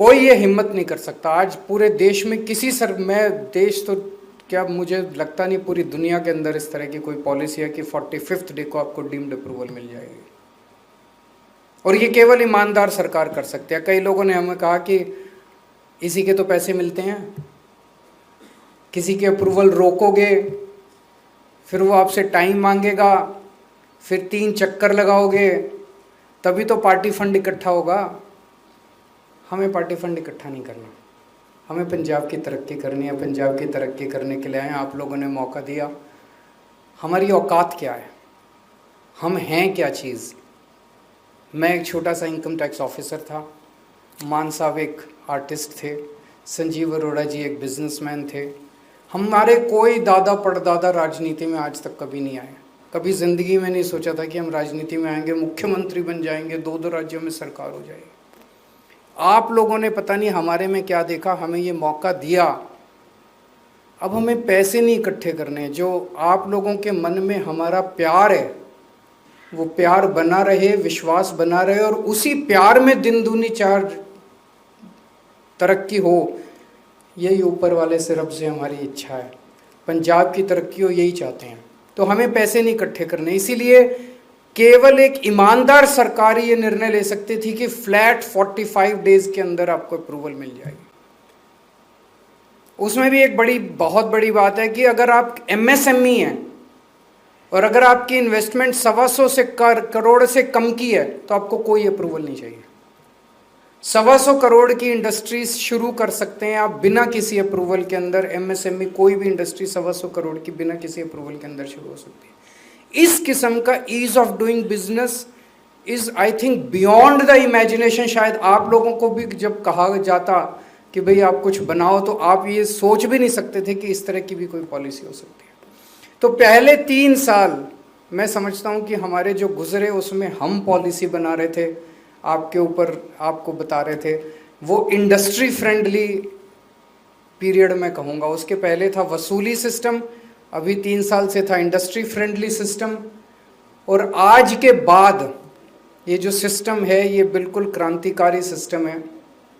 कोई ये हिम्मत नहीं कर सकता आज पूरे देश में मैं देश तो क्या, मुझे लगता नहीं पूरी दुनिया के अंदर इस तरह की कोई पॉलिसी है कि 45th डे को आपको डीम्ड अप्रूवल मिल जाएगी। और ये केवल ईमानदार सरकार कर सकती है। कई लोगों ने हमें कहा कि इसी के तो पैसे मिलते हैं, किसी के अप्रूवल रोकोगे फिर वो आपसे टाइम मांगेगा, फिर 3 चक्कर लगाओगे तभी तो पार्टी फंड इकट्ठा होगा। हमें पार्टी फंड इकट्ठा नहीं करना, हमें पंजाब की तरक्की करनी है। पंजाब की तरक्की करने के लिए आए, आप लोगों ने मौका दिया। हमारी औकात क्या है, हम हैं क्या चीज़। मैं एक छोटा सा इनकम टैक्स ऑफिसर था, मान साहब एक आर्टिस्ट थे, संजीव अरोड़ा जी एक बिजनेसमैन थे। हमारे कोई दादा परदादा राजनीति में आज तक कभी नहीं आए। कभी ज़िंदगी में नहीं सोचा था कि हम राजनीति में आएंगे, मुख्यमंत्री बन जाएंगे, 2-2 राज्यों में सरकार हो जाएगी। आप लोगों ने पता नहीं हमारे में क्या देखा, हमें ये मौका दिया। अब हमें पैसे नहीं इकट्ठे करने, जो आप लोगों के मन में हमारा प्यार है वो प्यार बना रहे, विश्वास बना रहे, और उसी प्यार में दिन दूनी चार तरक्की हो, यही ऊपर वाले से रब से हमारी इच्छा है। पंजाब की तरक्की हो, यही चाहते हैं। तो हमें पैसे नहीं इकट्ठे करने, इसीलिए केवल एक ईमानदार सरकार ये निर्णय ले सकती थी कि फ्लैट 45 डेज के अंदर आपको अप्रूवल मिल जाएगी। उसमें भी एक बहुत बड़ी बात है कि अगर आप एमएसएमई हैं और अगर आपकी इन्वेस्टमेंट 125 करोड़ से कम की है तो आपको कोई अप्रूवल नहीं चाहिए। 125 करोड़ की इंडस्ट्रीज शुरू कर सकते हैं आप बिना किसी अप्रूवल के अंदर। एमएसएमई कोई भी इंडस्ट्री 125 करोड़ की बिना किसी अप्रूवल के अंदर शुरू हो सकती है। इस किस्म का ease of doing business is I think beyond the imagination. शायद आप लोगों को भी जब कहा जाता कि भाई आप कुछ बनाओ तो आप ये सोच भी नहीं सकते थे कि इस तरह की भी कोई पॉलिसी हो सकती है। तो पहले 3 साल मैं समझता हूँ कि हमारे जो गुजरे उसमें हम पॉलिसी बना रहे थे, आपके ऊपर आपको बता रहे थे, वो इंडस्ट्री फ्रेंडली पीरियड में कहूँगा। उसके पहले था वसूली सिस्टम, अभी 3 साल से था इंडस्ट्री फ्रेंडली सिस्टम, और आज के बाद ये जो सिस्टम है ये बिल्कुल क्रांतिकारी सिस्टम है।